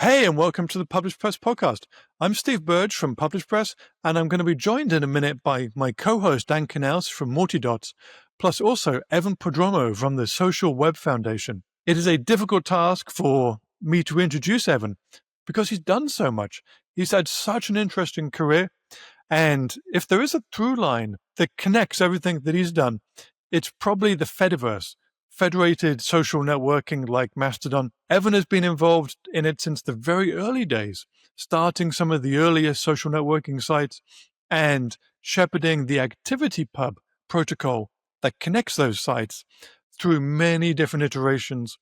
Hey, and welcome to the Publish Press podcast. I'm Steve Burge from Publish Press, and I'm going to be joined in a minute by my co-host Dan Knaus from Multidots, plus also Evan Prodromou from the Social Web Foundation. It is a difficult task for me to introduce Evan because he's done so much. He's had such an interesting career, and if there is a through line that connects everything that he's done, it's probably the Fediverse. Federated social networking like Mastodon. Evan has been involved in it since the very early days, starting some of the earliest social networking sites and shepherding the ActivityPub protocol that connects those sites through many different iterations.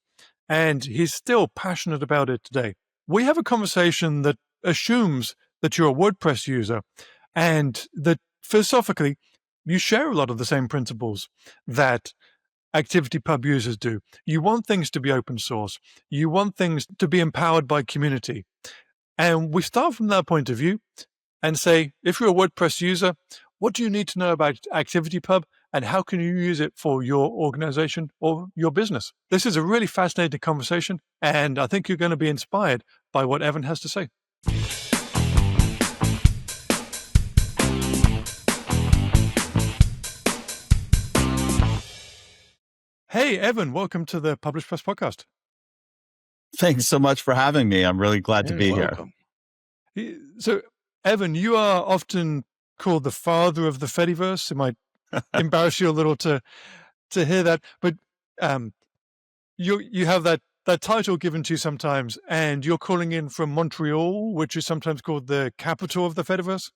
And he's still passionate about it today. We have a conversation that assumes that you're a WordPress user and that philosophically you share a lot of the same principles that ActivityPub users do. You want things to be open source. You want things to be empowered by community. And we start from that point of view and say, if you're a WordPress user, what do you need to know about ActivityPub and how can you use it for your organization or your business? This is a really fascinating conversation, and I think you're going to be inspired by what Evan has to say. Hey, Evan, welcome to the Publish Press podcast. Thanks so much for having me. I'm really glad to be welcome. Here. So, Evan, you are often called the father of the Fediverse. It might embarrass you a little to hear that, but you have that title given to you sometimes, and you're calling in from Montreal, which is sometimes called the capital of the Fediverse.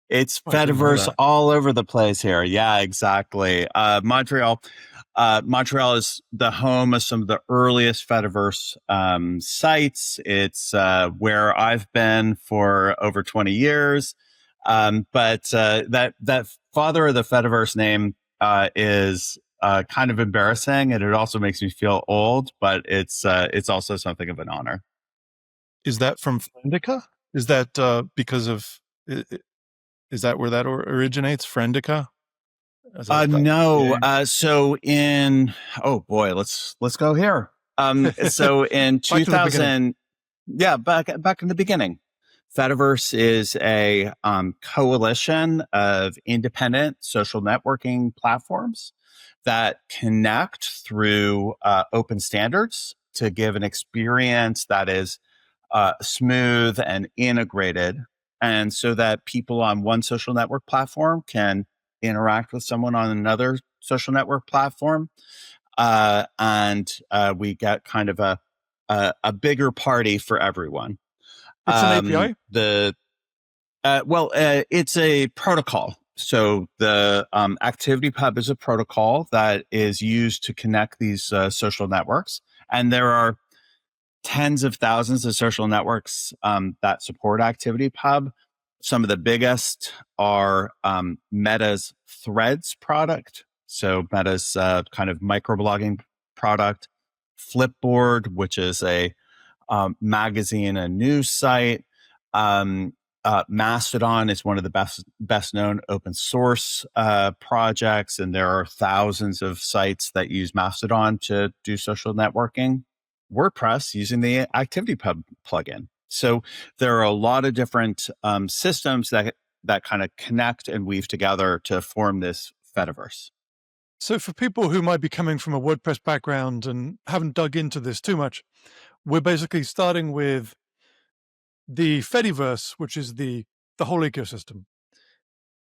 It's Fediverse all over the place here. Yeah, exactly. Montreal is the home of some of the earliest Fediverse sites. It's where I've been for over 20 years. But that father of the Fediverse name is kind of embarrassing, and it also makes me feel old. But it's also something of an honor. Is that from Identica? Is that because of? Is that where that originates? Friendica? No. So in let's go here. So in 2000, back in the beginning, Fediverse is a coalition of independent social networking platforms that connect through open standards to give an experience that is smooth and integrated. And so that people on one social network platform can interact with someone on another social network platform. And we get kind of a bigger party for everyone. It's an API? It's a protocol. So the ActivityPub is a protocol that is used to connect these social networks. And there are tens of thousands of social networks that support ActivityPub. Some of the biggest are Meta's Threads product. So Meta's kind of microblogging product. Flipboard, which is a magazine and news site. Mastodon is one of the best known open source projects, and there are thousands of sites that use Mastodon to do social networking. WordPress using the ActivityPub plugin. So there are a lot of different systems that kind of connect and weave together to form this Fediverse. So for people who might be coming from a WordPress background and haven't dug into this too much, we're basically starting with the Fediverse, which is the whole ecosystem.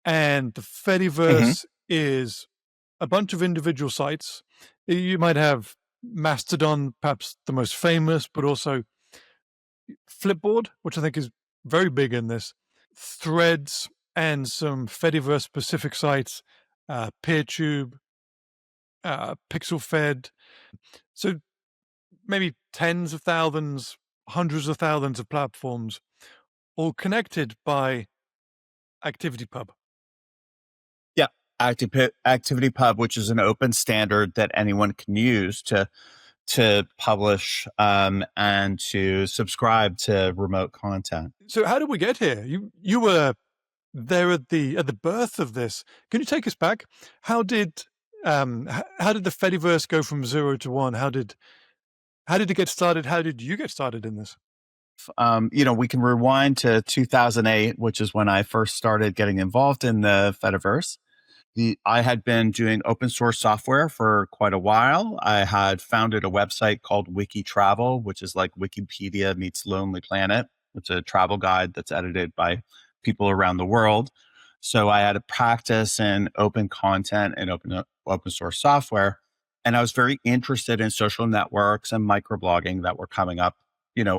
And the Fediverse is a bunch of individual sites. You might have Mastodon, perhaps the most famous, but also Flipboard, which I think is very big in this, Threads, and some Fediverse-specific sites, PeerTube, Pixelfed. So maybe tens of thousands, hundreds of thousands of platforms, all connected by ActivityPub. Yeah, ActivityPub, which is an open standard that anyone can use to publish and to subscribe to remote content. So how did we get here? You were there at the birth of this. Can you take us back? How did the Fediverse go from 0 to 1? How did it get started? How did you get started in this? we can rewind to 2008, which is when I first started getting involved in the Fediverse. I had been doing open source software for quite a while. I had founded a website called Wikitravel, which is like Wikipedia meets Lonely Planet. It's a travel guide that's edited by people around the world. So I had a practice in open content and open source software. And I was very interested in social networks and microblogging that were coming up,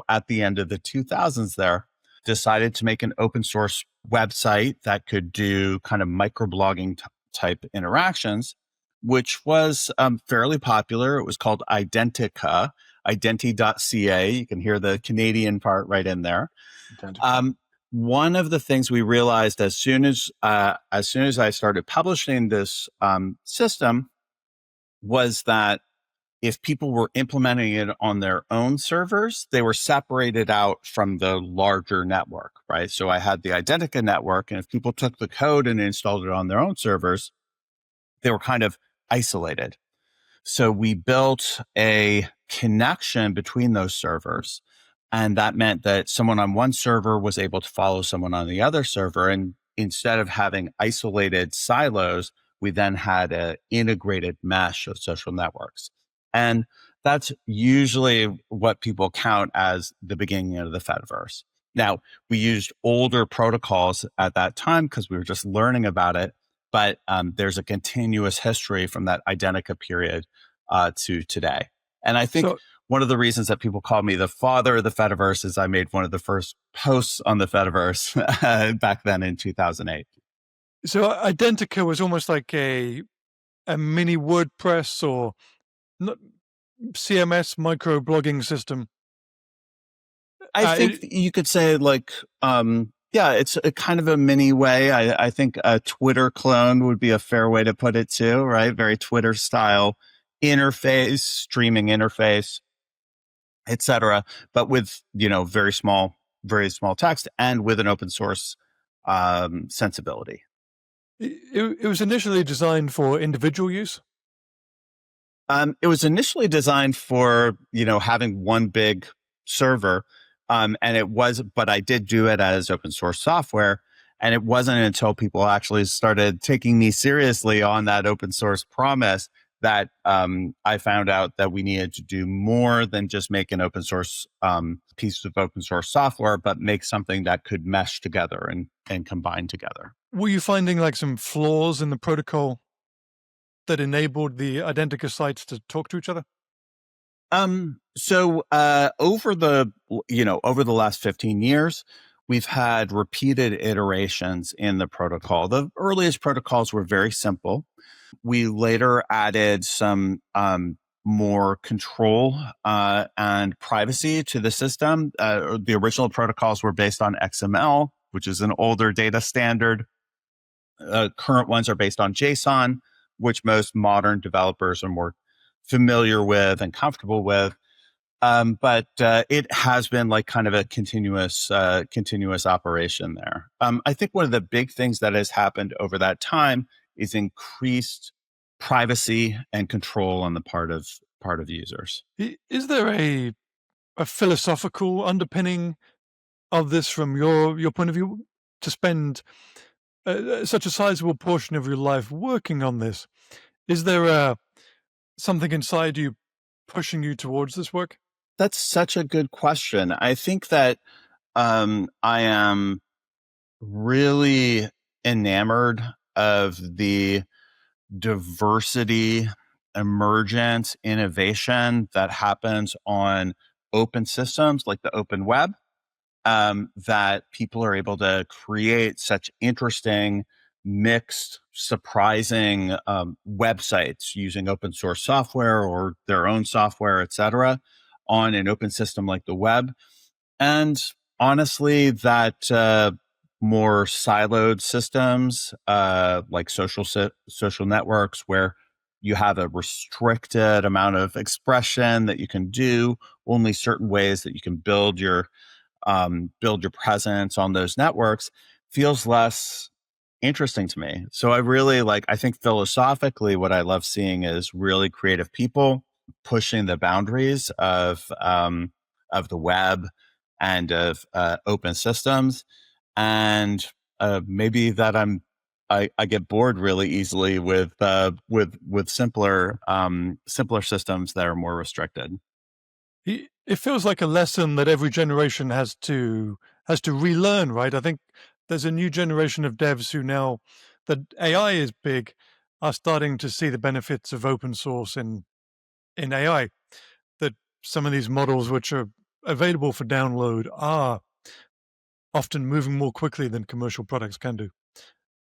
at the end of the 2000s there. Decided to make an open source website that could do kind of microblogging type interactions, which was fairly popular. It was called Identica, Identi.ca. You can hear the Canadian part right in there. One of the things we realized as soon as I started publishing this system was that if people were implementing it on their own servers, they were separated out from the larger network, right? So I had the Identica network, and if people took the code and installed it on their own servers, they were kind of isolated. So we built a connection between those servers. And that meant that someone on one server was able to follow someone on the other server. And instead of having isolated silos, we then had an integrated mesh of social networks. And that's usually what people count as the beginning of the Fediverse. Now, we used older protocols at that time because we were just learning about it. But there's a continuous history from that Identica period to today. And I think one of the reasons that people call me the father of the Fediverse is I made one of the first posts on the Fediverse back then in 2008. So Identica was almost like a mini WordPress or CMS microblogging system. I think you could say it's a kind of a mini way. I think a Twitter clone would be a fair way to put it too, right? Very Twitter style interface, streaming interface, etc. But with, very small text and with an open source sensibility. It was initially designed for individual use? It was initially designed for, having one big server. But I did do it as open source software. And it wasn't until people actually started taking me seriously on that open source promise that I found out that we needed to do more than just make an open source piece of open source software, but make something that could mesh together and combine together. Were you finding like some flaws in the protocol that enabled the Identica sites to talk to each other? So over the last 15 years, we've had repeated iterations in the protocol. The earliest protocols were very simple. We later added some more control and privacy to the system. The original protocols were based on XML, which is an older data standard. Current ones are based on JSON, which most modern developers are more familiar with and comfortable with. But it has been like kind of a continuous operation there. I think one of the big things that has happened over that time is increased privacy and control on the part of users. Is there a philosophical underpinning of this from your point of view, to spend such a sizable portion of your life working on this? Is there something inside you pushing you towards this work? That's such a good question. I think that I am really enamored of the diversity, emergence, innovation that happens on open systems like the open web, that people are able to create such interesting, mixed, surprising websites using open source software or their own software, etc., on an open system like the web. And honestly, that more siloed systems like social networks, where you have a restricted amount of expression that you can do, only certain ways that you can build your presence on those networks, feels less interesting to me. So I think philosophically, what I love seeing is really creative people pushing the boundaries of the web and of open systems, and maybe that I get bored really easily with simpler systems that are more restricted. It feels like a lesson that every generation has to relearn, right? I think there's a new generation of devs who now that AI is big are starting to see the benefits of open source in AI. That some of these models which are available for download are often moving more quickly than commercial products can do.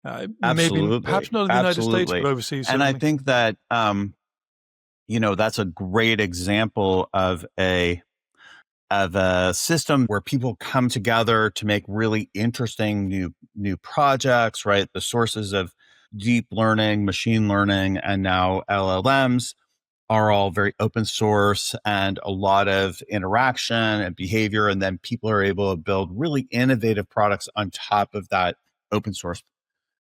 Maybe perhaps not in the United States, but overseas. And certainly. I think that that's a great example of a system where people come together to make really interesting new projects, right? The sources of deep learning, machine learning, and now LLMs are all very open source and a lot of interaction and behavior. And then people are able to build really innovative products on top of that open source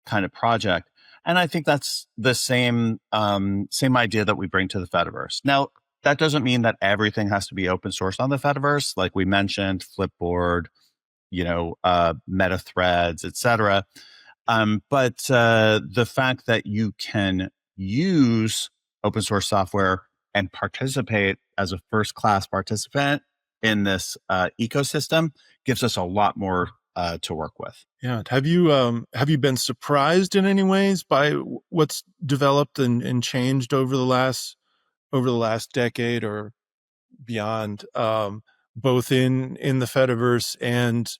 kind of project. And I think that's the same idea that we bring to the Fediverse. Now, that doesn't mean that everything has to be open source on the Fediverse. Like we mentioned, Flipboard, meta threads, etc. But the fact that you can use open source software and participate as a first-class participant in this ecosystem gives us a lot more to work with. Yeah. Have you been surprised in any ways by what's developed and changed over the last decade or beyond, both in the Fediverse and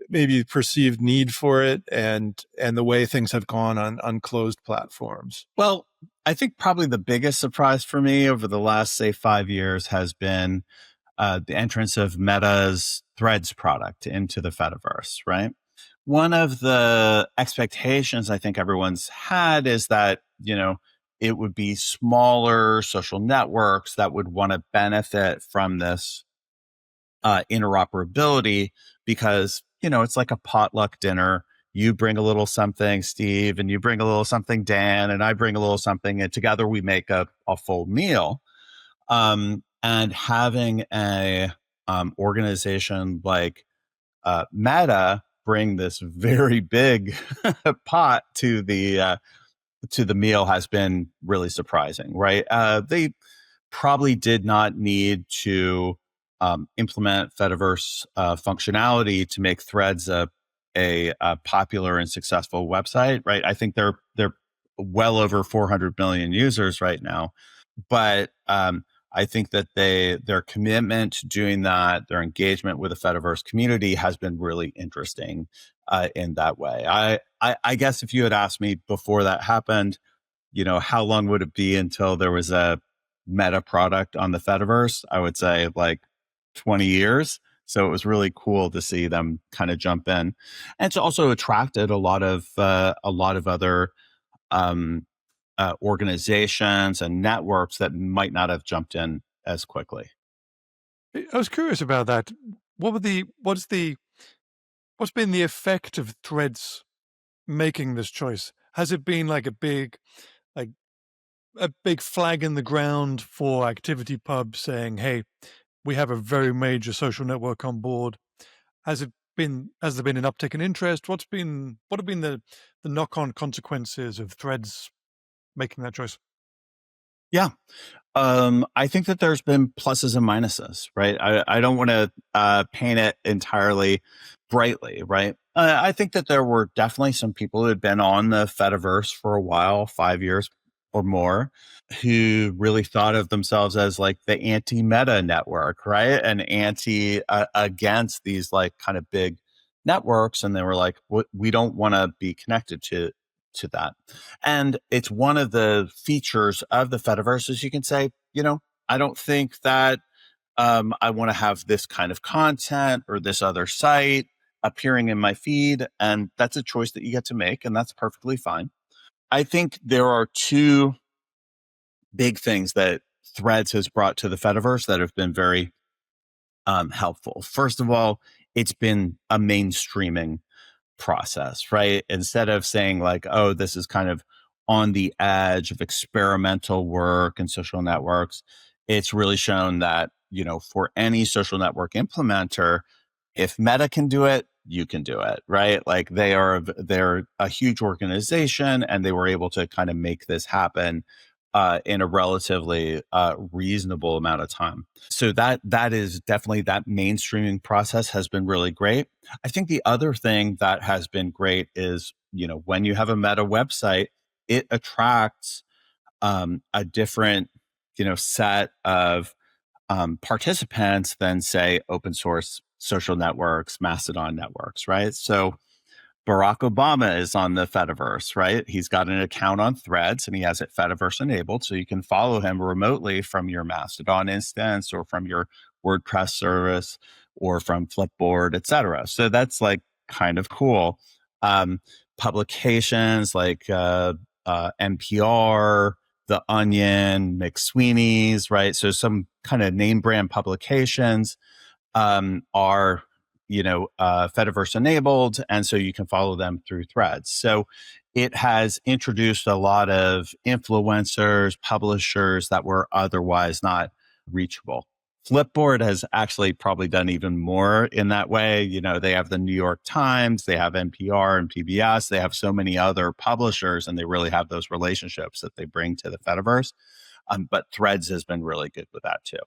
maybe perceived need for it and the way things have gone on closed platforms? Well, I think probably the biggest surprise for me over the last, say, 5 years has been the entrance of Meta's Threads product into the Fediverse, right? One of the expectations I think everyone's had is that, it would be smaller social networks that would want to benefit from this interoperability because, it's like a potluck dinner. You bring a little something, Steve, and you bring a little something, Dan, and I bring a little something, and together we make a full meal. And having a organization like Meta bring this very big pot to the meal has been really surprising, right? They probably did not need to implement Fediverse functionality to make Threads a popular and successful website, right? I think they're well over 400 million users right now, but I think that their commitment to doing that, their engagement with the Fediverse community has been really interesting in that way. I guess if you had asked me before that happened, how long would it be until there was a Meta product on the Fediverse? I would say like 20 years. So it was really cool to see them kind of jump in. And it's also attracted a lot of other organizations and networks that might not have jumped in as quickly. I was curious about that. What's been the effect of Threads making this choice? Has it been like a big flag in the ground for ActivityPub saying, "Hey, we have a very major social network on board"? Has there been an uptick in interest? What have been the knock-on consequences of Threads making that choice? Yeah. I think that there's been pluses and minuses, right? I don't want to paint it entirely brightly, right? I think that there were definitely some people who had been on the Fediverse for a while, 5 years or more, who really thought of themselves as like the anti-meta network, right? And against these like kind of big networks. And they were like, we don't want to be connected to that. And it's one of the features of the Fediverse is you can say, I don't think that I want to have this kind of content or this other site appearing in my feed. And that's a choice that you get to make. And that's perfectly fine. I think there are two big things that Threads has brought to the Fediverse that have been very helpful. First of all, it's been a mainstreaming process, right? Instead of saying like, oh, this is kind of on the edge of experimental work and social networks, it's really shown that, for any social network implementer, if Meta can do it, you can do it, right? Like they're a huge organization, and they were able to kind of make this happen in a relatively reasonable amount of time. So that is definitely, that mainstreaming process has been really great. I think the other thing that has been great is, when you have a Meta website, it attracts a different, set of participants than, say, open source social networks, Mastodon networks, right? So Barack Obama is on the Fediverse, right? He's got an account on Threads, and he has it Fediverse enabled, so you can follow him remotely from your Mastodon instance or from your WordPress service or from Flipboard, etc. So that's like kind of cool. Publications like NPR, The Onion, McSweeney's, right? So some kind of name brand publications are Fediverse enabled, and so you can follow them through Threads. So it has introduced a lot of influencers, publishers that were otherwise not reachable. Flipboard has actually probably done even more in that way. They have the New York Times, they have NPR and PBS, they have so many other publishers, and they really have those relationships that they bring to the Fediverse. But Threads has been really good with that too.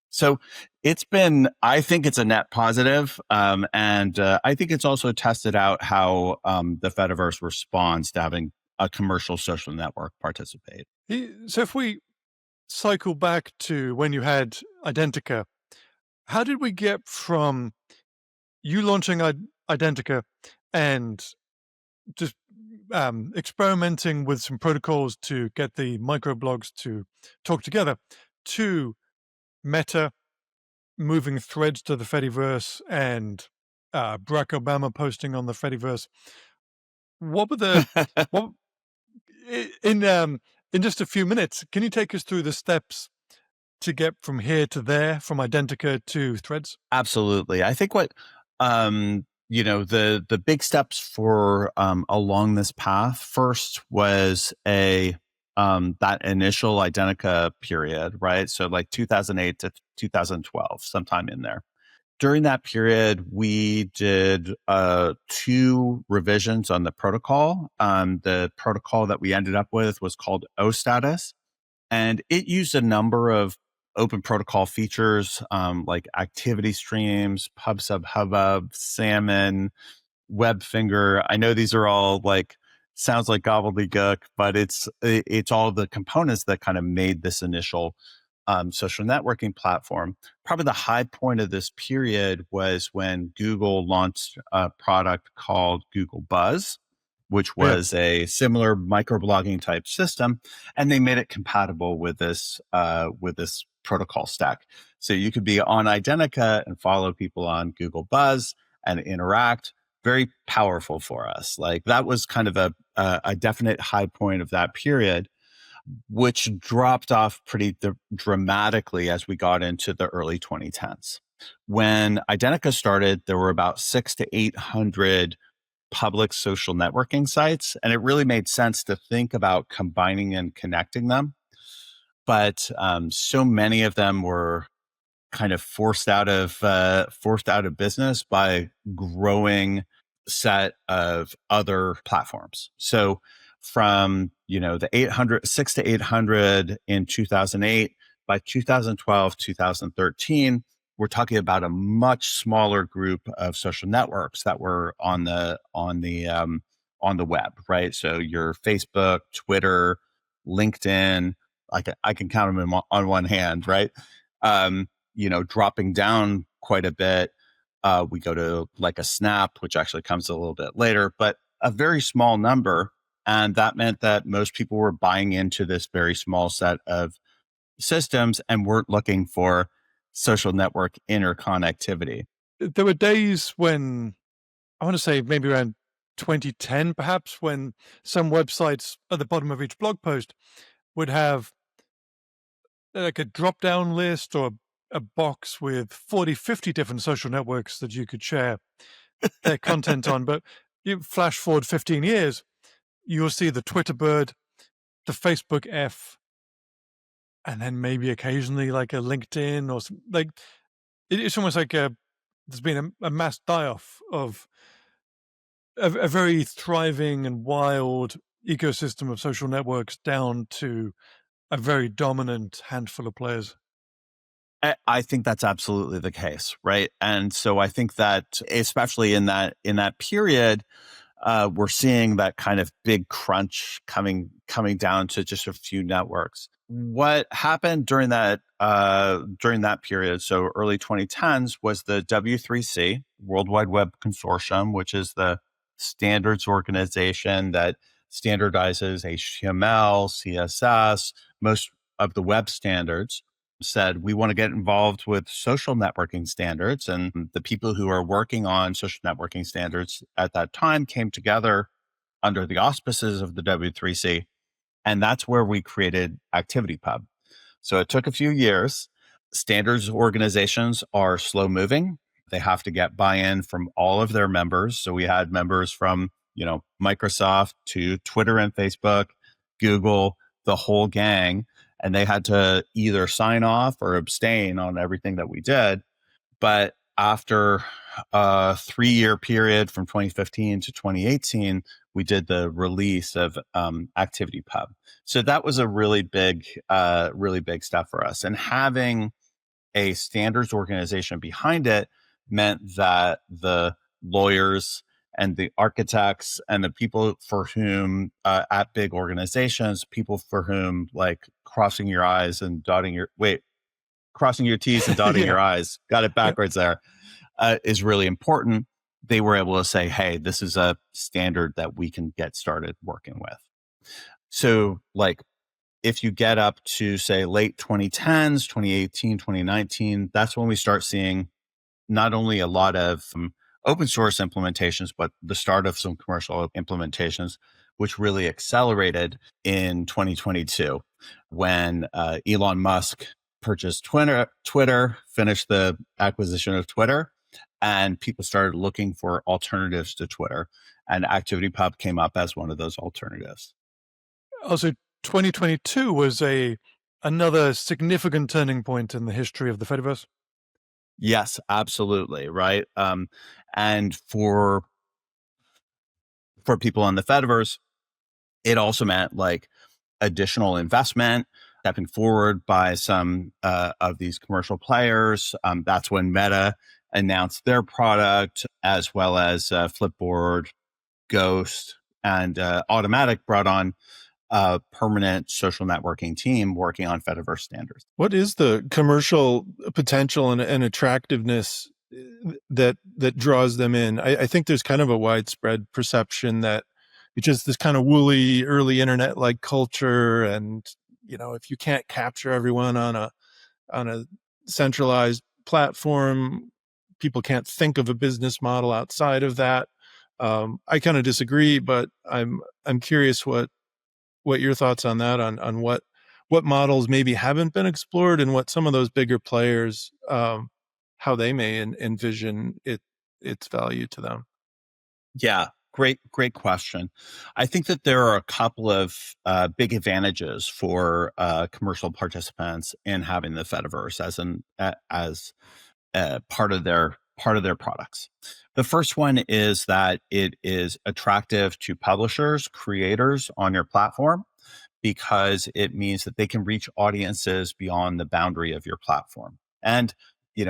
So I think it's a net positive. And I think it's also tested out how the Fediverse responds to having a commercial social network participate. So if we cycle back to when you had Identica, how did we get from you launching Identica and just experimenting with some protocols to get the microblogs to talk together to Meta moving Threads to the Fediverse and Barack Obama posting on the Fediverse? What were the what in just a few minutes? Can you take us through the steps to get from here to there, from Identica to Threads? Absolutely. I think what the big steps for along this path first was that initial Identica period, right? So like 2008 to 2012, sometime in there. During that period, we did 2 revisions on the protocol. The protocol that we ended up with was called OStatus, and it used a number of open protocol features like activity streams, PubSub, Hubbub, Salmon, Webfinger. I know these are all sounds like gobbledygook, but it's all the components that kind of made this initial social networking platform. Probably the high point of this period was when Google launched a product called Google Buzz, which was a similar microblogging type system, and they made it compatible with this protocol stack. So you could be on Identica and follow people on Google Buzz and interact. Very powerful for us. Like that was kind of a definite high point of that period, which dropped off pretty dramatically as we got into the early 2010s. When Identica started, there were about 600 to 800 public social networking sites, and it really made sense to think about combining and connecting them. But so many of them were kind of forced out of business by growing set of other platforms. So from the 600 to 800 in 2008, by 2012, 2013, we're talking about a much smaller group of social networks that were on the web, right? So your Facebook, Twitter, LinkedIn, I can count them on one hand, right? Dropping down quite a bit. We go to like a Snap, which actually comes a little bit later, but a very small number. And that meant that most people were buying into this very small set of systems and weren't looking for social network interconnectivity. There were days when, I want to say maybe around 2010, perhaps, when some websites at the bottom of each blog post would have like a drop-down list or a box with 40, 50 different social networks that you could share their content on. But you flash forward 15 years, you'll see the Twitter bird, the Facebook F, and then maybe occasionally like a LinkedIn or like it's almost like there's been a mass die-off of a very thriving and wild ecosystem of social networks down to a very dominant handful of players. I think that's absolutely the case, right? And so I think that especially in that period, we're seeing that kind of big crunch coming down to just a few networks. What happened during that period, so early 2010s, was the W3C, World Wide Web Consortium, which is the standards organization that standardizes HTML, CSS, most of the web standards, said we want to get involved with social networking standards. And the people who are working on social networking standards at that time came together under the auspices of the W3C. And that's where we created ActivityPub. So it took a few years. Standards organizations are slow moving. They have to get buy-in from all of their members. So we had members from, Microsoft to Twitter and Facebook, Google, the whole gang. And they had to either sign off or abstain on everything that we did. But after a 3-year period from 2015 to 2018, we did the release of ActivityPub. So that was a really big step for us. And having a standards organization behind it meant that the lawyers and the architects and the people for whom at big organizations, people for whom like crossing your T's and dotting your I's, got it backwards there, is really important. They were able to say, hey, this is a standard that we can get started working with. So like if you get up to say late 2010s, 2018, 2019, that's when we start seeing not only a lot of open source implementations, but the start of some commercial implementations, which really accelerated in 2022 when Elon Musk purchased Twitter, finished the acquisition of Twitter, and people started looking for alternatives to Twitter. And ActivityPub came up as one of those alternatives. Also, 2022 was another significant turning point in the history of the Fediverse. Yes, absolutely. Right. And for people on the Fediverse, it also meant like additional investment, stepping forward by some of these commercial players. That's when Meta announced their product, as well as Flipboard, Ghost, and Automatic brought on a permanent social networking team working on Fediverse standards. What is the commercial potential and attractiveness that draws them in? I think there's kind of a widespread perception that it's just this kind of woolly early internet-like culture, and if you can't capture everyone on a centralized platform, people can't think of a business model outside of that. I kind of disagree, but I'm curious what your thoughts on that, on what models maybe haven't been explored, and what some of those bigger players, how they may envision its value to them. Yeah, great question. I think that there are a couple of big advantages for commercial participants in having the Fediverse as part of their products. The first one is that it is attractive to publishers, creators on your platform, because it means that they can reach audiences beyond the boundary of your platform. And,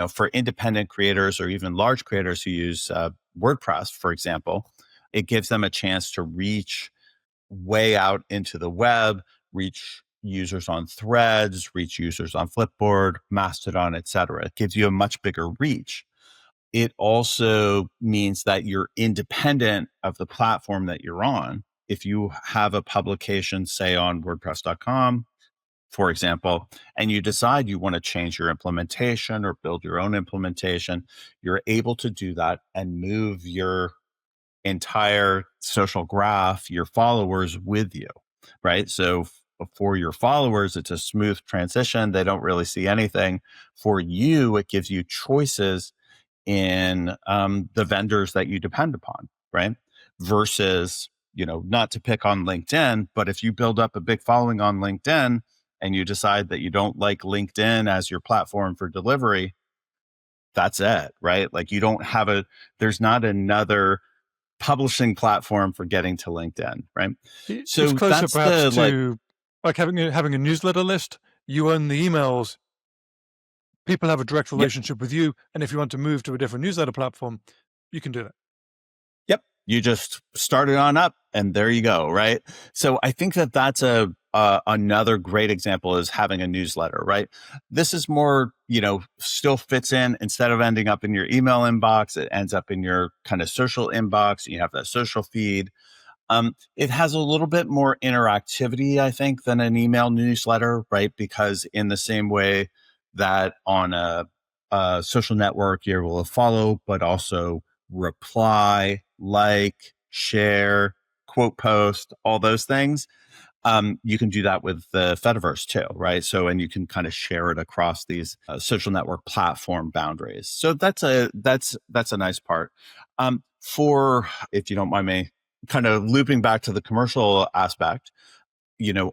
for independent creators or even large creators who use WordPress, for example, it gives them a chance to reach way out into the web, reach users on Threads, reach users on Flipboard, Mastodon, etc. It gives you a much bigger reach. It also means that you're independent of the platform that you're on. If you have a publication, say on WordPress.com, for example, and you decide you want to change your implementation or build your own implementation, you're able to do that and move your entire social graph, your followers with you, right? So for your followers, it's a smooth transition. They don't really see anything. For you, it gives you choices in the vendors that you depend upon, right? Versus, not to pick on LinkedIn, but if you build up a big following on LinkedIn and you decide that you don't like LinkedIn as your platform for delivery, that's it, right? Like you don't have there's not another publishing platform for getting to LinkedIn, right? So It's closer that's perhaps the to like having a newsletter list. You own the emails. People have a direct relationship with you. And if you want to move to a different newsletter platform, you can do that. Yep. You just start it on up and there you go. Right. So I think that that's another great example is having a newsletter, right? This is more, still fits in instead of ending up in your email inbox, it ends up in your kind of social inbox. You have that social feed. It has a little bit more interactivity, I think, than an email newsletter, right? Because in the same way that on a social network, you're able to follow, but also reply, like, share, quote post, all those things. You can do that with the Fediverse too, right? So, and you can kind of share it across these social network platform boundaries. So that's a nice part. For, if you don't mind me kind of looping back to the commercial aspect,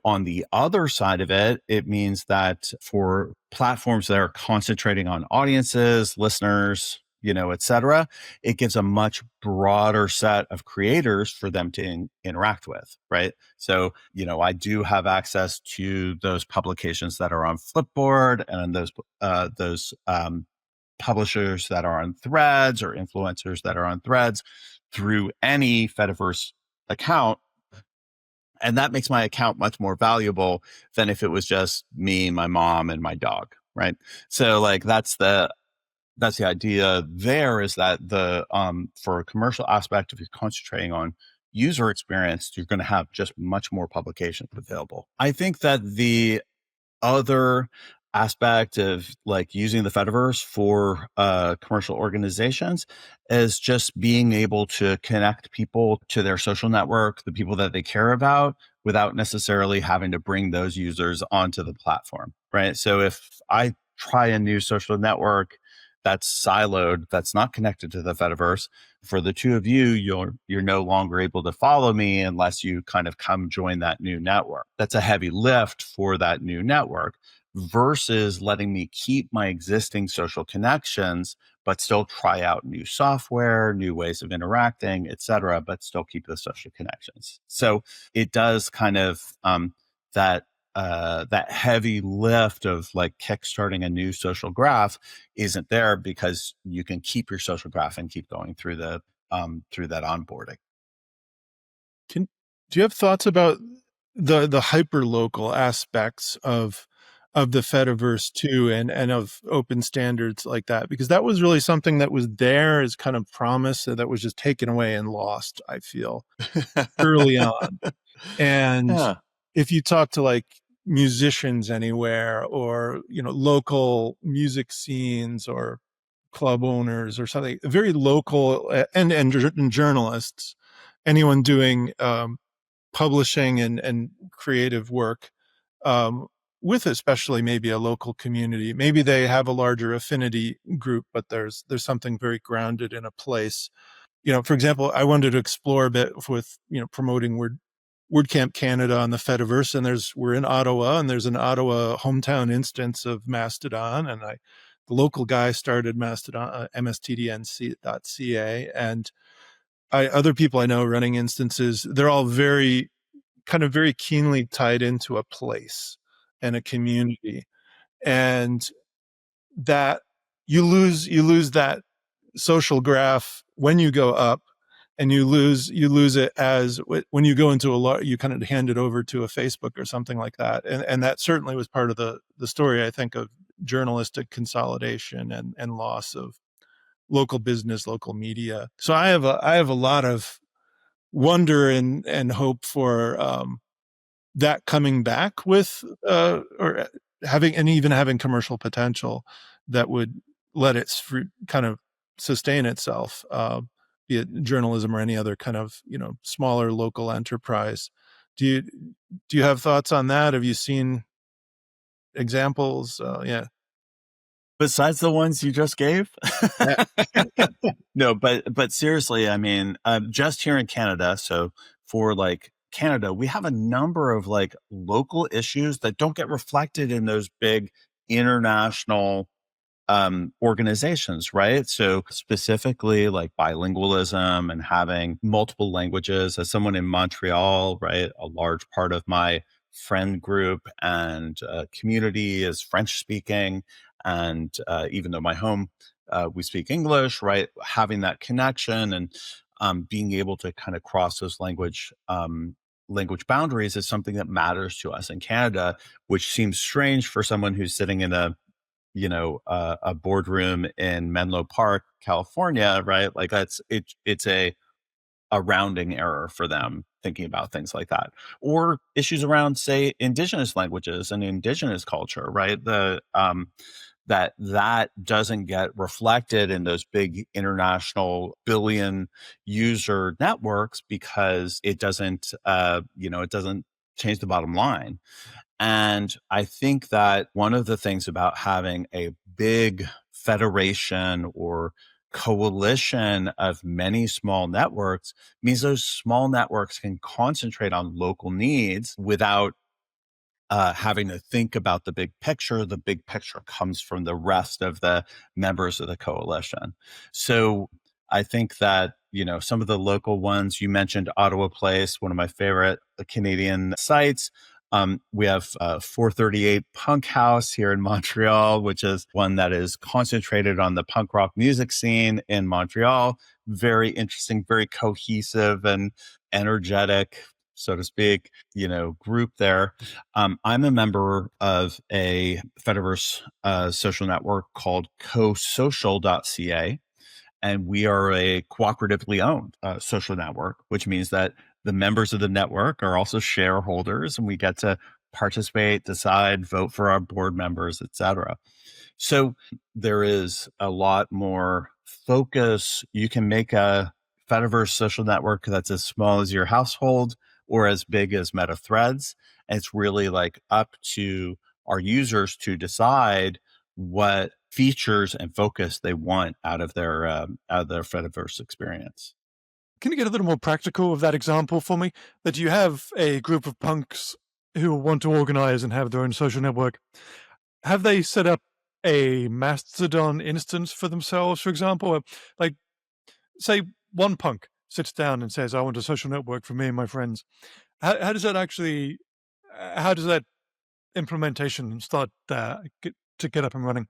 on the other side of it, it means that for platforms that are concentrating on audiences, listeners, et cetera, it gives a much broader set of creators for them to interact with, right? So, I do have access to those publications that are on Flipboard and those publishers that are on Threads or influencers that are on Threads through any Fediverse account. And that makes my account much more valuable than if it was just me, my mom, and my dog, right? So like that's the idea there, is that for a commercial aspect, if you're concentrating on user experience, you're going to have just much more publications available. I think that the other aspect of like using the Fediverse for commercial organizations is just being able to connect people to their social network, the people that they care about, without necessarily having to bring those users onto the platform, right? So if I try a new social network that's siloed, that's not connected to the Fediverse, for the two of you, you're no longer able to follow me unless you kind of come join that new network. That's a heavy lift for that new network versus letting me keep my existing social connections, but still try out new software, new ways of interacting, et cetera, but still keep the social connections. So it does kind of that heavy lift of like kickstarting a new social graph isn't there, because you can keep your social graph and keep going through that onboarding. Do you have thoughts about the hyperlocal aspects of the Fediverse too, and of open standards like that? Because that was really something that was there as kind of promise that was just taken away and lost, I feel, early on. And Yeah. if you talk to like musicians anywhere, or local music scenes, or club owners or something very local, and journalists, anyone doing publishing and creative work, with especially maybe a local community, maybe they have a larger affinity group, but there's something very grounded in a place. For example, I wanted to explore a bit with promoting WordCamp Canada on the Fediverse, and we're in Ottawa, and there's an Ottawa hometown instance of Mastodon, and the local guy started Mastodon, mstdnc.ca, and other people I know running instances. They're all very keenly tied into a place and a community, and that you lose that social graph when you go up, and you lose it as when you go into you kind of hand it over to a Facebook or something like that. And that certainly was part of the story, I think, of journalistic consolidation and loss of local business, local media. So I have a lot of wonder and hope for that coming back with or having commercial potential that would let it kind of sustain itself, be it journalism or any other kind of smaller local enterprise. Do you have thoughts on that? Have you seen examples? Yeah. Besides the ones you just gave? No, but seriously, I mean, just here in Canada, so for like Canada, we have a number of like local issues that don't get reflected in those big international organizations, right? So specifically like bilingualism and having multiple languages. As someone in Montreal, right, a large part of my friend group and community is French speaking. And even though my home, we speak English, right? Having that connection and being able to kind of cross those language boundaries is something that matters to us in Canada, which seems strange for someone who's sitting in a boardroom in Menlo Park, California, right? Like it's a rounding error for them thinking about things like that, or issues around, say, indigenous languages and indigenous culture, right? That doesn't get reflected in those big international billion user networks because it doesn't change the bottom line. And I think that one of the things about having a big federation or coalition of many small networks means those small networks can concentrate on local needs without having to think about the big picture. The big picture comes from the rest of the members of the coalition. So I think that, some of the local ones, you mentioned Ottawa Place, one of my favorite Canadian sites. We have 438 Punk House here in Montreal, which is one that is concentrated on the punk rock music scene in Montreal. Very interesting, very cohesive and energetic, so to speak, group there. I'm a member of a Fediverse social network called cosocial.ca. And we are a cooperatively owned social network, which means that the members of the network are also shareholders and we get to participate, decide, vote for our board members, etc. So there is a lot more focus. You can make a Fediverse social network that's as small as your household or as big as Meta Threads. And it's really like up to our users to decide what features and focus they want out of their Fediverse experience. Can you get a little more practical of that example for me? That you have a group of punks who want to organize and have their own social network. Have they set up a Mastodon instance for themselves, for example? Like, say one punk sits down and says, I want a social network for me and my friends. How does that actually, how does that implementation start to get up and running?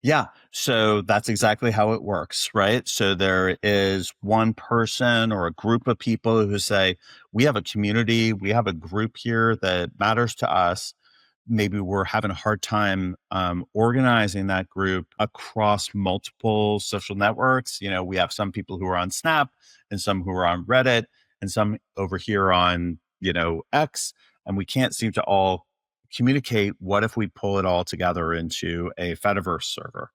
Yeah. So that's exactly how it works, right? So there is one person or a group of people who say, we have a community, we have a group here that matters to us. Maybe we're having a hard time organizing that group across multiple social networks. We have some people who are on Snap and some who are on Reddit and some over here on, X, and we can't seem to all communicate. What if we pull it all together into a Fediverse server?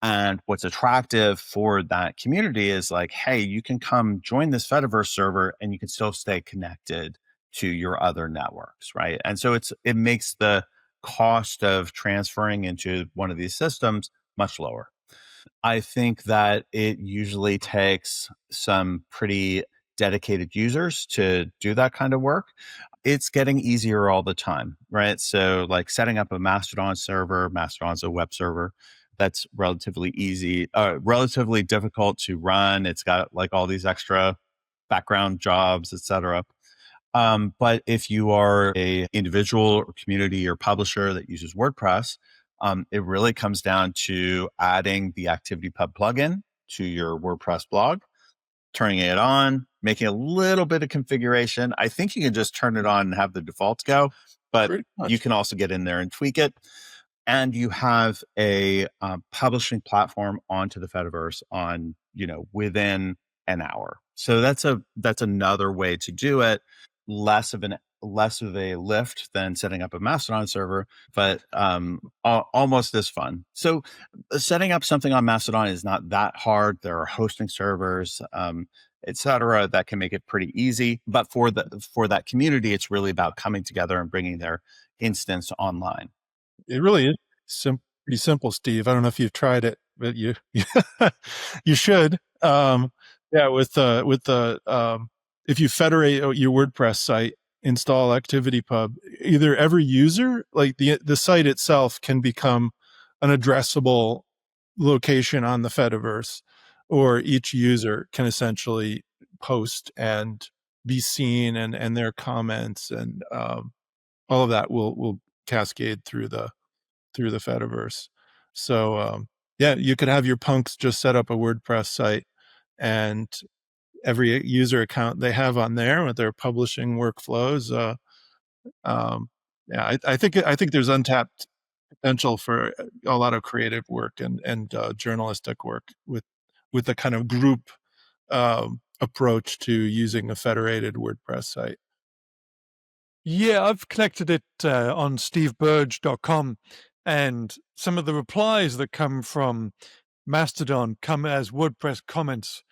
And what's attractive for that community is like, hey, you can come join this Fediverse server and you can still stay connected to your other networks, right? And so it makes the cost of transferring into one of these systems much lower. I think that it usually takes some pretty dedicated users to do that kind of work. It's getting easier all the time, right? So like setting up a Mastodon server, Mastodon's a web server, that's relatively easy, relatively difficult to run. It's got like all these extra background jobs, etc. But if you are a individual or community or publisher that uses WordPress, it really comes down to adding the ActivityPub plugin to your WordPress blog, turning it on, making a little bit of configuration. I think you can just turn it on and have the defaults go, but you can also get in there and tweak it. And you have a publishing platform onto the Fediverse on, within an hour. So that's another way to do it. Less of a lift than setting up a Mastodon server, but almost as fun. So setting up something on Mastodon is not that hard. There are hosting servers, etc., that can make it pretty easy. But for that community, it's really about coming together and bringing their instance online. It really is pretty simple, Steve. I don't know if you've tried it, but you you should. Yeah, with the if you federate your WordPress site, install ActivityPub, either every user, like the site itself, can become an addressable location on the Fediverse, or each user can essentially post and be seen, and their comments and all of that will cascade through the Fediverse. So yeah, you could have your punks just set up a WordPress site, and every user account they have on there with their publishing workflows. Yeah, I think there's untapped potential for a lot of creative work and journalistic work with the kind of group approach to using a federated WordPress site. Yeah, I've connected it on steveburge.com, and some of the replies that come from Mastodon come as WordPress comments.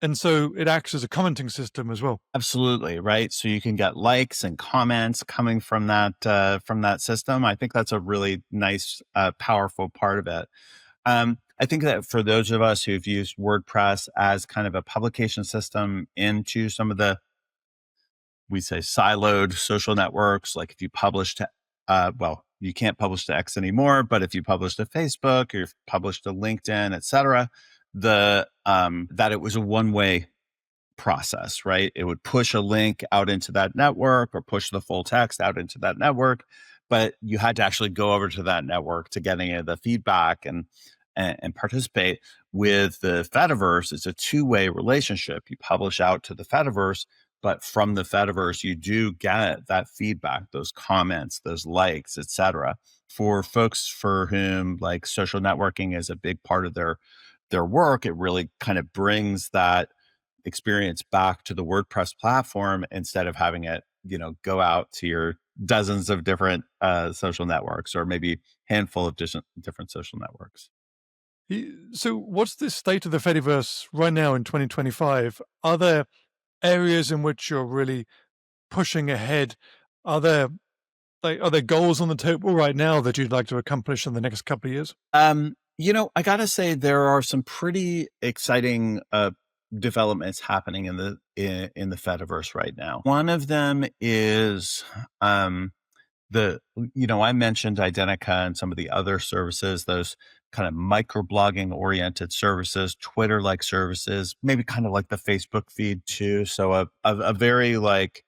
And so it acts as a commenting system as well. Absolutely, right? So you can get likes and comments coming from that system. I think that's a really nice, powerful part of it. I think that for those of us who've used WordPress as kind of a publication system into some of the, we say, siloed social networks, like if you publish to, well, you can't publish to X anymore, but if you publish to Facebook or you've published to LinkedIn, et cetera, that it was a one-way process, right? It would push a link out into that network or push the full text out into that network, but you had to actually go over to that network to get any of the feedback and participate. With the Fediverse, it's a two-way relationship. You publish out to the Fediverse, but from the Fediverse, you do get that feedback, those comments, those likes, etc. For folks for whom like social networking is a big part of their work, it really kind of brings that experience back to the WordPress platform instead of having it, go out to your dozens of different social networks, or maybe handful of different social networks. So what's the state of the Fediverse right now in 2025? Are there areas in which you're really pushing ahead? Are there goals on the table right now that you'd like to accomplish in the next couple of years? I gotta say there are some pretty exciting developments happening in the Fediverse right now. One of them is I mentioned Identica and some of the other services, those kind of microblogging oriented services, Twitter-like services, maybe kind of like the Facebook feed too. So a very like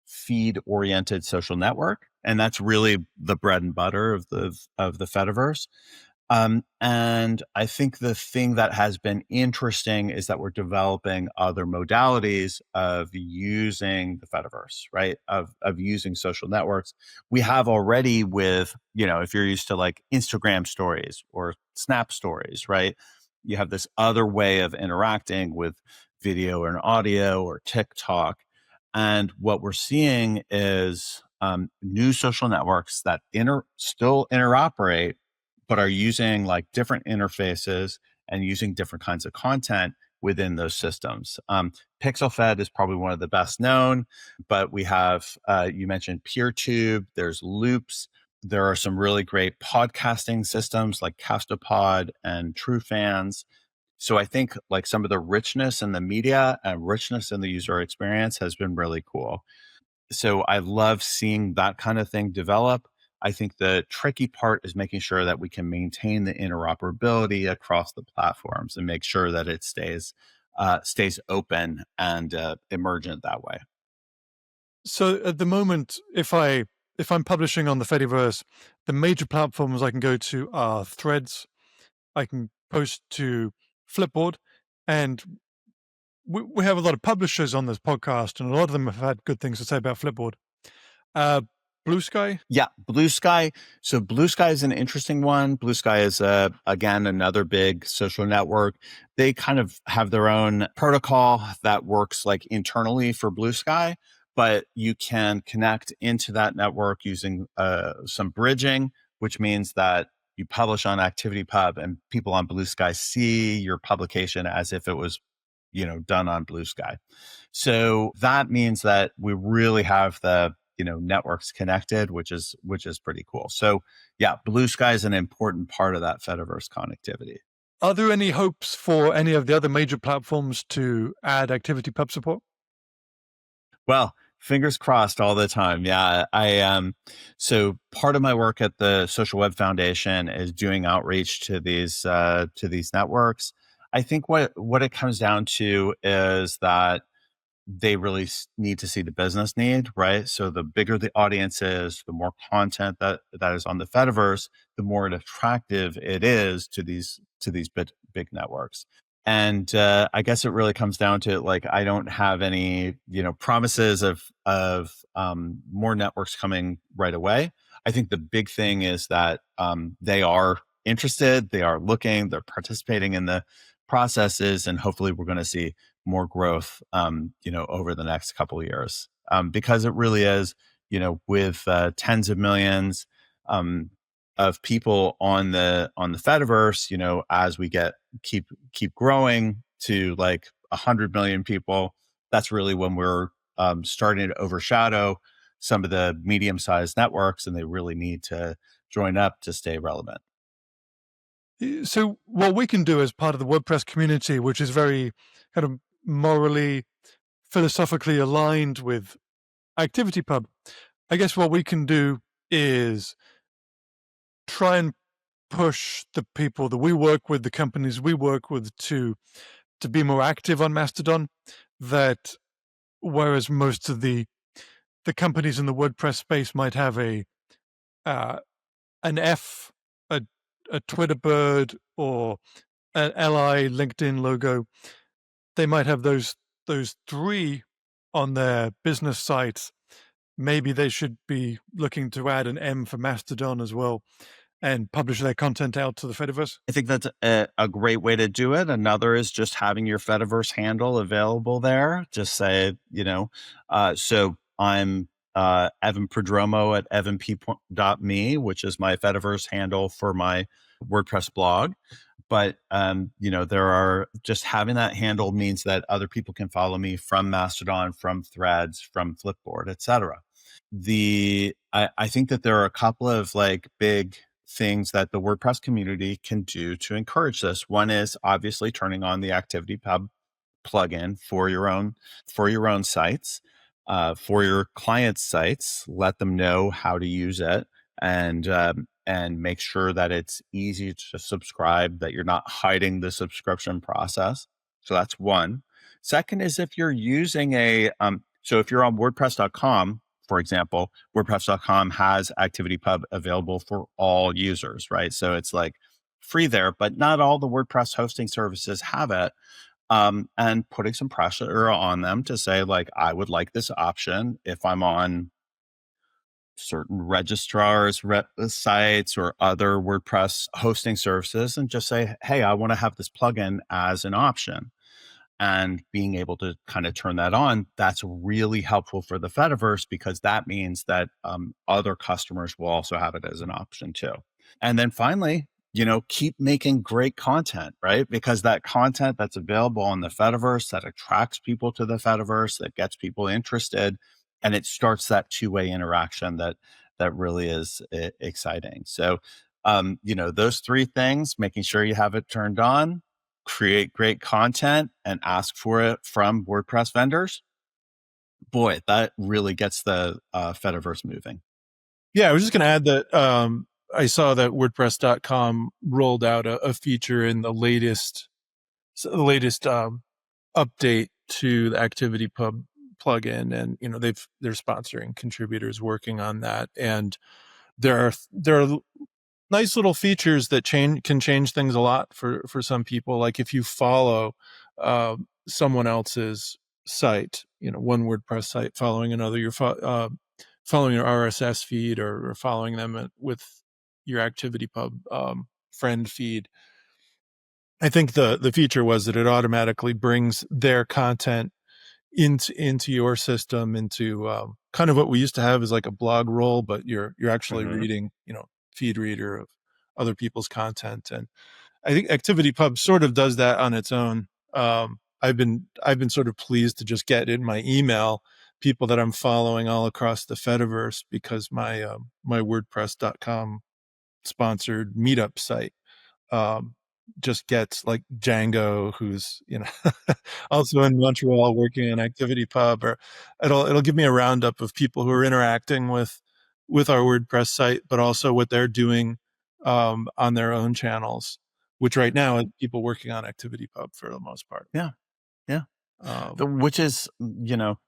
feed-oriented social network, and that's really the bread and butter of the Fediverse. And I think the thing that has been interesting is that we're developing other modalities of using the Fediverse, right? Of using social networks. We have already with, if you're used to like Instagram stories or Snap stories, right? You have this other way of interacting with video and audio or TikTok. And what we're seeing is new social networks that still interoperate, but are using like different interfaces and using different kinds of content within those systems. Pixelfed is probably one of the best known, but we have, you mentioned PeerTube, there's Loops. There are some really great podcasting systems like Castopod and TrueFans. So I think like some of the richness in the media and richness in the user experience has been really cool. So I love seeing that kind of thing develop. I think the tricky part is making sure that we can maintain the interoperability across the platforms and make sure that it stays open and emergent that way. So at the moment, if I'm publishing on the Fediverse, the major platforms I can go to are Threads. I can post to Flipboard, and we have a lot of publishers on this podcast, and a lot of them have had good things to say about Flipboard. Blue Sky? Yeah, Blue Sky. So Blue Sky is an interesting one. Blue Sky is, again, another big social network. They kind of have their own protocol that works like internally for Blue Sky, but you can connect into that network using some bridging, which means that you publish on ActivityPub and people on Blue Sky see your publication as if it was, done on Blue Sky. So that means that we really have the networks connected, which is pretty cool. So yeah, Blue Sky is an important part of that Fediverse connectivity. Are there any hopes for any of the other major platforms to add ActivityPub support? Well, fingers crossed all the time. Yeah, so part of my work at the Social Web Foundation is doing outreach to these networks. I think what it comes down to is that they really need to see the business need, right? So the bigger the audience is, the more content that is on the Fediverse, the more attractive it is to these big networks. And I guess it really comes down to, like, I don't have any promises of more networks coming right away. I think the big thing is that they are interested, they are looking, they're participating in the processes, and hopefully we're going to see more growth, over the next couple of years, because it really is, with tens of millions of people on the Fediverse, as we keep growing to like 100 million people, that's really when we're starting to overshadow some of the medium-sized networks, and they really need to join up to stay relevant. So what we can do as part of the WordPress community, which is very kind of morally, philosophically aligned with ActivityPub, I guess what we can do is try and push the people that we work with, the companies we work with, to be more active on Mastodon. That whereas most of the companies in the WordPress space might have an F, a Twitter bird, or an LI LinkedIn logo, they might have those three on their business sites. Maybe they should be looking to add an M for Mastodon as well and publish their content out to the Fediverse. I think that's a great way to do it. Another is just having your Fediverse handle available there. Just say, so I'm Evan Prodromou at evanp.me, which is my Fediverse handle for my WordPress blog. But, there are, just having that handle means that other people can follow me from Mastodon, from Threads, from Flipboard, etc. I think that there are a couple of like big things that the WordPress community can do to encourage this. One is obviously turning on the ActivityPub plugin for your own sites, for your clients' sites. Let them know how to use it, and make sure that it's easy to subscribe, that you're not hiding the subscription process. So that's one. Second is if you're using so if you're on WordPress.com, for example, WordPress.com has ActivityPub available for all users, right? So it's like free there, but not all the WordPress hosting services have it. And putting some pressure on them to say, like, I would like this option if I'm on certain registrars, sites, or other WordPress hosting services, and just say, hey, I want to have this plugin as an option. And being able to kind of turn that on, that's really helpful for the Fediverse, because that means that other customers will also have it as an option too. And then finally, keep making great content, right? Because that content that's available on the Fediverse, that attracts people to the Fediverse, that gets people interested, and it starts that two-way interaction that really is exciting. So, those three things: making sure you have it turned on, create great content, and ask for it from WordPress vendors. Boy, that really gets the Fediverse moving. Yeah, I was just going to add that I saw that WordPress.com rolled out a feature in the latest update to the ActivityPub plugin, and they're sponsoring contributors working on that, and there are nice little features that can change things a lot for some people. Like if you follow someone else's site, one WordPress site following another, you're following your RSS feed, or following them with your ActivityPub friend feed. I think the feature was that it automatically brings their content into your system, into kind of what we used to have is like a blog roll, but you're actually reading, feed reader of other people's content. And I think ActivityPub sort of does that on its own. I've been sort of pleased to just get in my email people that I'm following all across the Fediverse, because my WordPress.com sponsored meetup site just gets like Django, who's, also in Montreal working in ActivityPub, or it'll give me a roundup of people who are interacting with our WordPress site, but also what they're doing on their own channels, which right now is people working on ActivityPub for the most part. Yeah. Which is,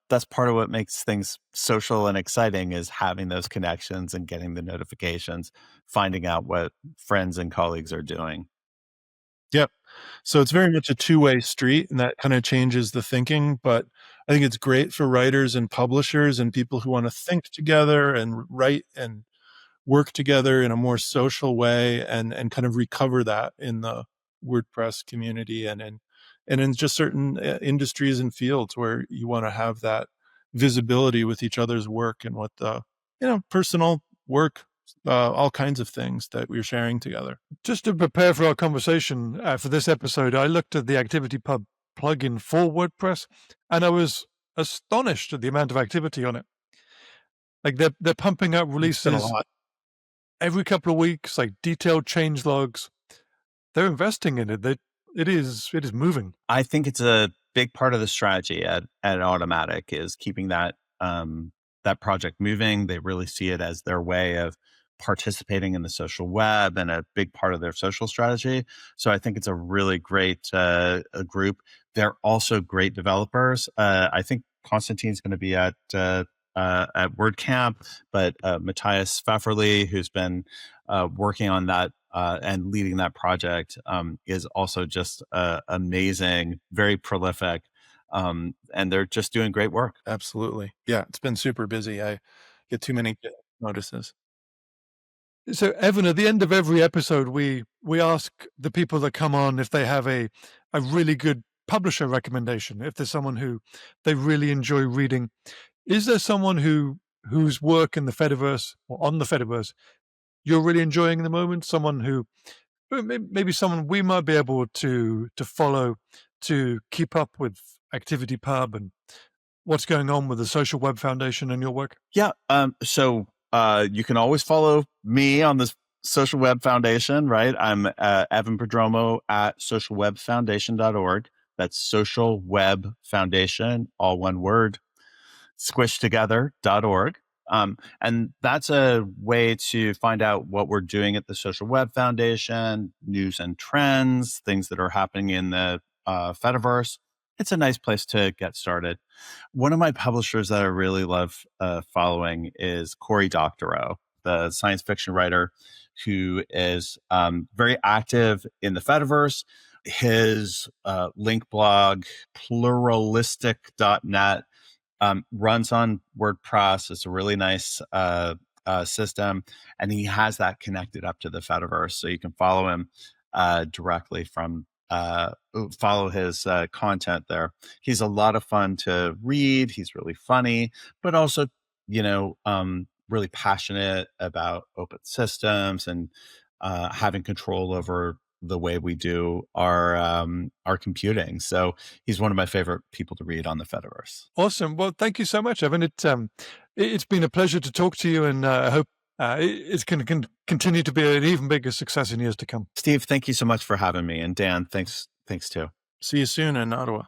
that's part of what makes things social and exciting, is having those connections and getting the notifications, finding out what friends and colleagues are doing. Yep. So it's very much a two-way street, and that kind of changes the thinking. But I think it's great for writers and publishers and people who want to think together and write and work together in a more social way, and kind of recover that in the WordPress community and in just certain industries and fields where you want to have that visibility with each other's work and what the personal work, all kinds of things that we're sharing together. Just to prepare for our conversation for this episode, I looked at the ActivityPub plugin for WordPress, and I was astonished at the amount of activity on it. Like they're pumping out releases every couple of weeks, like detailed change logs. They're investing in it. It is moving. I think it's a big part of the strategy at Automatic, is keeping that project moving. They really see it as their way of participating in the social web and a big part of their social strategy. So I think it's a really great a group. They're also great developers. I think Konstantin's going to be at WordCamp, but Matthias Pfefferly, who's been working on that and leading that project, is also just amazing, very prolific, and they're just doing great work. Absolutely. Yeah, it's been super busy. I get too many notices. So, Evan, at the end of every episode, we ask the people that come on if they have a really good publisher recommendation, if there's someone who they really enjoy reading. Is there someone whose work in the Fediverse or on the Fediverse you're really enjoying in the moment? Someone who maybe someone we might be able to follow to keep up with ActivityPub and what's going on with the Social Web Foundation and your work? Yeah. So you can always follow me on the Social Web Foundation, right? I'm Evan Prodromou at socialwebfoundation.org. That's Social Web Foundation, all one word, squished together.org. And that's a way to find out what we're doing at the Social Web Foundation, news and trends, things that are happening in the Fediverse. It's a nice place to get started. One of my publishers that I really love following is Cory Doctorow, the science fiction writer who is very active in the Fediverse. His link blog, pluralistic.net, runs on WordPress. It's a really nice system, and he has that connected up to the Fediverse, so you can follow him directly from follow his content there. He's a lot of fun to read. He's really funny, but also really passionate about open systems and having control over the way we do our computing. So he's one of my favorite people to read on the Fediverse. Awesome. Well, thank you so much, Evan. It's been a pleasure to talk to you, and I hope it's going to continue to be an even bigger success in years to come. Steve, thank you so much for having me. And Dan, thanks too. See you soon in Ottawa.